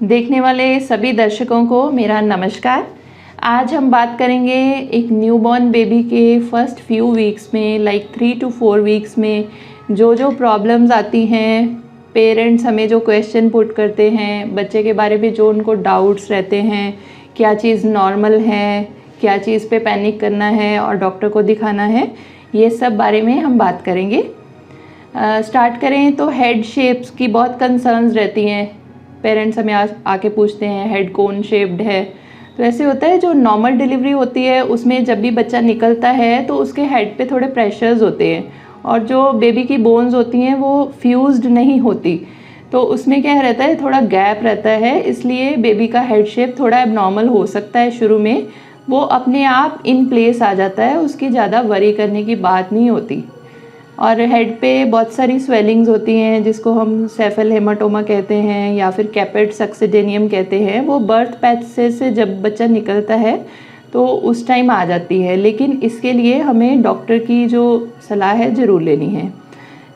देखने वाले सभी दर्शकों को मेरा नमस्कार। आज हम बात करेंगे एक न्यूबॉर्न बेबी के फर्स्ट फ्यू वीक्स में, लाइक 3 to 4 वीक्स में जो प्रॉब्लम्स आती हैं, पेरेंट्स हमें जो क्वेश्चन पुट करते हैं, बच्चे के बारे में जो उनको डाउट्स रहते हैं, क्या चीज़ नॉर्मल है, क्या चीज़ पे पैनिक करना है और डॉक्टर को दिखाना है, ये सब बारे में हम बात करेंगे। स्टार्ट करें तो हेड शेप्स की बहुत कंसर्न्स रहती हैं। पेरेंट्स हमें आके पूछते हैं हेड कोन शेप्ड है। तो ऐसे होता है, जो नॉर्मल डिलीवरी होती है उसमें जब भी बच्चा निकलता है तो उसके हेड पे थोड़े प्रेशर्स होते हैं और जो बेबी की बोन्स होती हैं वो फ्यूज्ड नहीं होती, तो उसमें क्या रहता है, थोड़ा गैप रहता है। इसलिए बेबी का हेड शेप थोड़ा एबनॉर्मल हो सकता है शुरू में, वो अपने आप इन प्लेस आ जाता है, उसकी ज़्यादा वरी करने की बात नहीं होती। और हेड पे बहुत सारी स्वेलिंग्स होती हैं जिसको हम सेफल हेमाटोमा कहते हैं या फिर कैपेट सक्सिडेनियम कहते हैं। वो बर्थ पैच से जब बच्चा निकलता है तो उस टाइम आ जाती है, लेकिन इसके लिए हमें डॉक्टर की जो सलाह है ज़रूर लेनी है।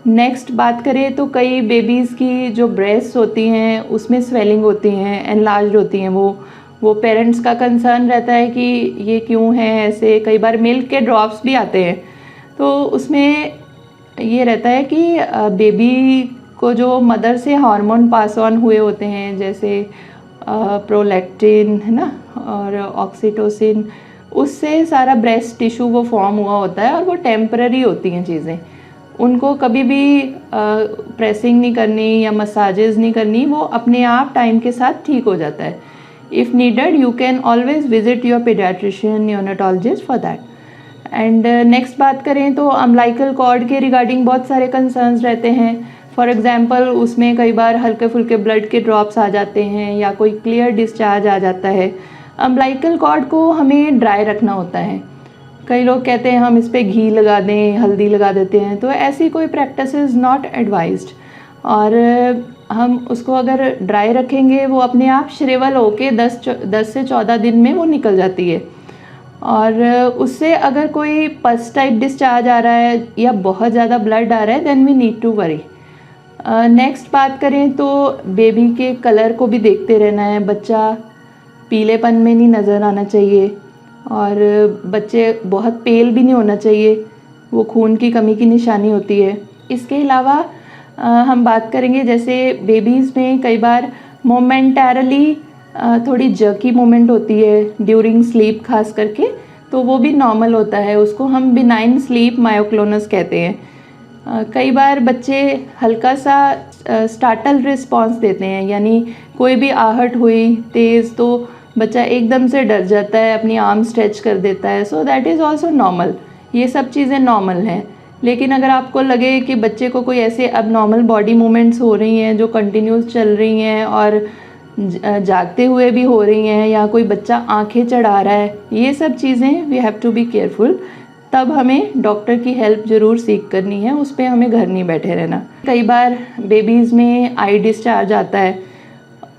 नेक्स्ट बात करें तो कई बेबीज़ की जो ब्रेस्ट होती हैं उसमें स्वेलिंग होती हैं, एनलार्ज होती हैं। वो पेरेंट्स का कंसर्न रहता है कि ये क्यों है ऐसे। कई बार मिल्क के ड्रॉप्स भी आते हैं, तो उसमें ये रहता है कि बेबी को जो मदर से हार्मोन पास ऑन हुए होते हैं, जैसे प्रोलैक्टिन है ना, और ऑक्सीटोसिन, उससे सारा ब्रेस्ट टिश्यू वो फॉर्म हुआ होता है और वो टेम्पररी होती हैं चीज़ें। उनको कभी भी प्रेसिंग नहीं करनी या मसाजेस नहीं करनी, वो अपने आप टाइम के साथ ठीक हो जाता है। If needed you can always visit your paediatrician, neonatologist for that. And next बात करें तो अम्बिलिकल कॉर्ड के रिगार्डिंग बहुत सारे कंसर्न्स रहते हैं। फॉर एग्जांपल उसमें कई बार हल्के फुल्के ब्लड के ड्रॉप्स आ जाते हैं या कोई क्लियर डिस्चार्ज आ जाता है। अम्बिलिकल कॉर्ड को हमें ड्राई रखना होता है। कई लोग कहते हैं हम इस पर घी लगा दें, हल्दी लगा देते हैं, तो ऐसी कोई प्रैक्टिस इज़ नॉट एडवाइज्ड। और हम उसको अगर ड्राई रखेंगे वो अपने आप श्रिवल होके 10 से 14 दिन में वो निकल जाती है। और उससे अगर कोई पस टाइप डिस्चार्ज आ रहा है या बहुत ज़्यादा ब्लड आ रहा है, then we need to worry. Next बात करें तो बेबी के कलर को भी देखते रहना है। बच्चा पीलेपन में नहीं नज़र आना चाहिए और बच्चे बहुत पेल भी नहीं होना चाहिए, वो खून की कमी की निशानी होती है। इसके अलावा हम बात करेंगे जैसे बेबीज़ में कई बार मोमेंटरली थोड़ी जर्की मूवमेंट होती है ड्यूरिंग स्लीप खास करके, तो वो भी नॉर्मल होता है। उसको हम बिनाइन स्लीप मायोक्लोनस कहते हैं। कई बार बच्चे हल्का सा स्टार्टल रिस्पॉन्स देते हैं, यानी कोई भी आहट हुई तेज़ तो बच्चा एकदम से डर जाता है, अपनी आर्म स्ट्रेच कर देता है। So that is also normal. ये सब चीज़ें नॉर्मल हैं। लेकिन अगर आपको लगे कि बच्चे को कोई ऐसे अब नॉर्मल बॉडी मूवमेंट्स हो रही हैं जो कंटिन्यूस चल रही हैं और जागते हुए भी हो रही हैं, या कोई बच्चा आंखें चढ़ा रहा है, ये सब चीज़ें we have to be careful. तब हमें डॉक्टर की हेल्प ज़रूर सीख करनी है, उस पर हमें घर नहीं बैठे रहना। कई बार बेबीज़ में आई डिस्चार्ज आता है।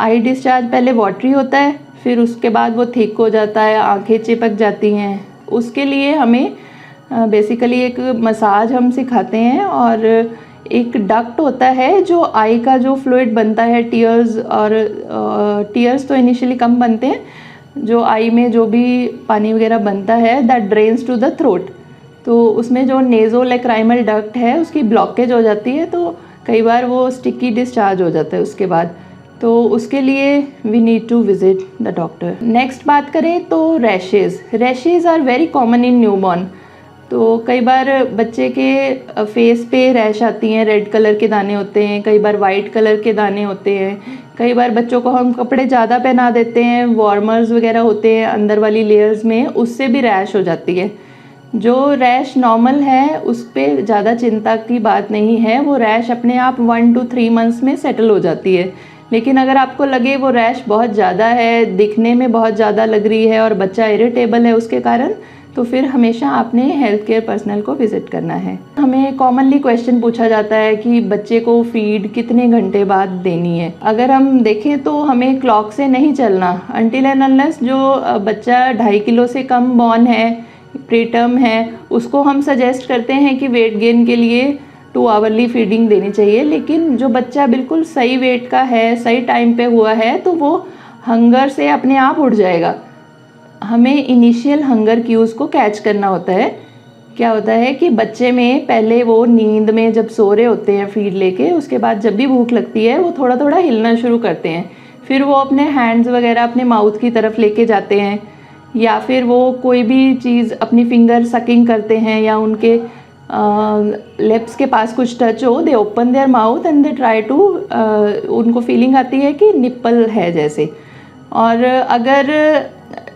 आई डिस्चार्ज पहले वाटरी होता है, फिर उसके बाद वो थिक हो जाता है, आंखें चिपक जाती हैं। उसके लिए हमें बेसिकली एक मसाज हम सिखाते हैं, और एक डक्ट होता है जो आई का जो फ्लूइड बनता है, टीयर्स, और टीयर्स तो इनिशियली कम बनते हैं, जो आई में जो भी पानी वगैरह बनता है that drains to the throat. तो उसमें जो नेज़ोलैक्राइमल डक्ट है उसकी ब्लॉकेज हो जाती है, तो कई बार वो स्टिकी डिस्चार्ज हो जाता है उसके बाद। तो उसके लिए we need to visit the doctor. Next बात करें तो rashes are very common in newborn. तो कई बार बच्चे के फेस पे रैश आती हैं, रेड कलर के दाने होते हैं, कई बार वाइट कलर के दाने होते हैं। कई बार बच्चों को हम कपड़े ज़्यादा पहना देते हैं, वार्मर्स वगैरह होते हैं अंदर वाली लेयर्स में, उससे भी रैश हो जाती है। जो रैश नॉर्मल है उस पर ज़्यादा चिंता की बात नहीं है, वो रैश अपने आप 1 to 3 मंथ्स में सेटल हो जाती है। लेकिन अगर आपको लगे वो रैश बहुत ज़्यादा है, दिखने में बहुत ज़्यादा लग रही है और बच्चा इरिटेबल है उसके कारण, तो फिर हमेशा आपने हेल्थ केयर पर्सनल को विजिट करना है। हमें कॉमनली क्वेश्चन पूछा जाता है कि बच्चे को फीड कितने घंटे बाद देनी है। अगर हम देखें तो हमें क्लॉक से नहीं चलना। अनटिल एंड अनलेस जो बच्चा 2.5 किलो से कम बॉर्न है, प्रीटर्म है, उसको हम सजेस्ट करते हैं कि वेट गेन के लिए 2 आवरली फीडिंग देनी चाहिए। लेकिन जो बच्चा बिल्कुल सही वेट का है, सही टाइम पे हुआ है, तो वो हंगर से अपने आप उठ जाएगा। हमें इनिशियल हंगर क्यूज़ को कैच करना होता है। क्या होता है कि बच्चे में पहले वो नींद में जब सो रहे होते हैं फीड लेके, उसके बाद जब भी भूख लगती है वो थोड़ा थोड़ा हिलना शुरू करते हैं। फिर वो अपने हैंड्स वगैरह अपने माउथ की तरफ लेके जाते हैं, या फिर वो कोई भी चीज़ अपनी फिंगर सकिंग करते हैं, या उनके लिप्स के पास कुछ टच हो, they open their mouth and they try to, उनको फीलिंग आती है कि निप्पल है जैसे। और अगर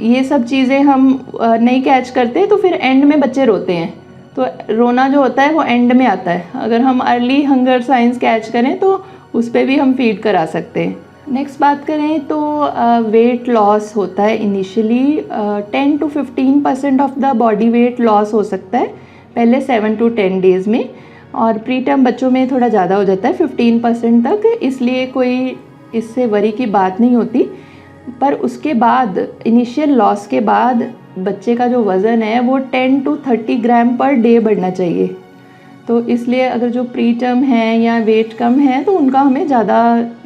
ये सब चीज़ें हम नहीं कैच करते तो फिर एंड में बच्चे रोते हैं। तो रोना जो होता है वो एंड में आता है। अगर हम अर्ली हंगर साइंस कैच करें तो उस पर भी हम फीड करा सकते हैं। नेक्स्ट बात करें तो वेट लॉस होता है initially 10 to 15% of the body weight loss हो सकता है पहले 7 to 10 डेज़ में, और प्री टर्म बच्चों में थोड़ा ज़्यादा हो जाता है 15% तक, इसलिए कोई इससे वरी की बात नहीं होती। पर उसके बाद इनिशियल लॉस के बाद बच्चे का जो वज़न है वो 10 to 30 ग्राम पर डे बढ़ना चाहिए। तो इसलिए अगर जो प्री टर्म है या वेट कम है तो उनका हमें ज़्यादा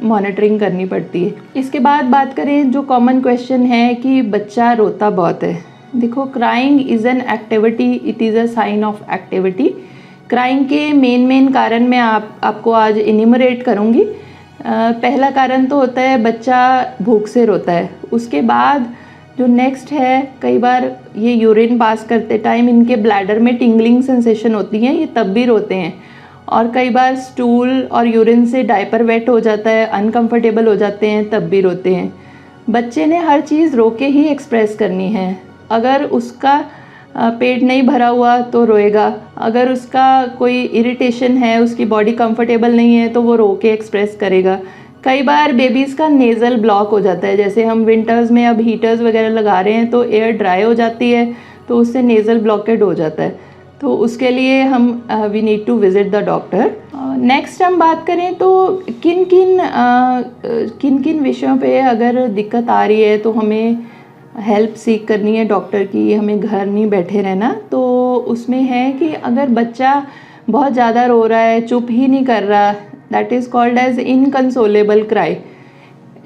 मॉनिटरिंग करनी पड़ती है। इसके बाद बात करें जो कॉमन क्वेश्चन है कि बच्चा रोता बहुत है। देखो, crying is an activity, it is a sign of activity. Crying के मेन कारण मैं आपको आज इन्यूमरेट करूँगी। पहला कारण तो होता है बच्चा भूख से रोता है। उसके बाद जो नेक्स्ट है, कई बार ये यूरिन पास करते टाइम इनके ब्लैडर में टिंगलिंग सेंसेशन होती है, ये तब भी रोते हैं। और कई बार स्टूल और यूरिन से डायपर वेट हो जाता है, अनकंफर्टेबल हो जाते हैं, तब भी रोते हैं। बच्चे ने हर चीज़ रो के ही एक्सप्रेस करनी है। अगर उसका पेट नहीं भरा हुआ तो रोएगा, अगर उसका कोई इरिटेशन है, उसकी बॉडी कंफर्टेबल नहीं है तो वो रो के एक्सप्रेस करेगा। कई बार बेबीज़ का नेज़ल ब्लॉक हो जाता है, जैसे हम विंटर्स में अब हीटर्स वगैरह लगा रहे हैं तो एयर ड्राई हो जाती है, तो उससे नेज़ल ब्लॉकेड हो जाता है। तो उसके लिए हम we need to visit the doctor. Next हम बात करें तो किन किन विषयों पे अगर दिक्कत आ रही है तो हमें हेल्प सीख करनी है डॉक्टर की, हमें घर नहीं बैठे रहना। तो उसमें है कि अगर बच्चा बहुत ज़्यादा रो रहा है, चुप ही नहीं कर रहा, that is called as inconsolable cry.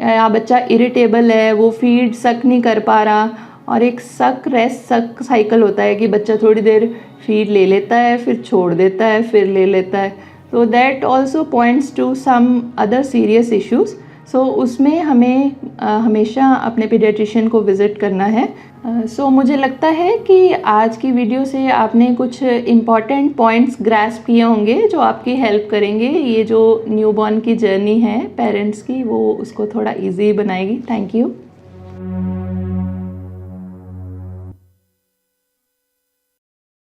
या बच्चा इरिटेबल है, वो फीड सक नहीं कर पा रहा, और एक सक रेस्ट सक साइकिल होता है कि बच्चा थोड़ी देर फीड ले लेता है, फिर छोड़ देता है, फिर ले लेता है। तो that also points to some other serious issues. So उसमें हमें हमेशा अपने पीडियाट्रिशियन को विज़िट करना है। सो मुझे लगता है कि आज की वीडियो से आपने कुछ इम्पॉर्टेंट पॉइंट्स ग्रैस्प किए होंगे जो आपकी हेल्प करेंगे। ये जो न्यूबॉर्न की जर्नी है पेरेंट्स की, वो उसको थोड़ा इजी बनाएगी। Thank you.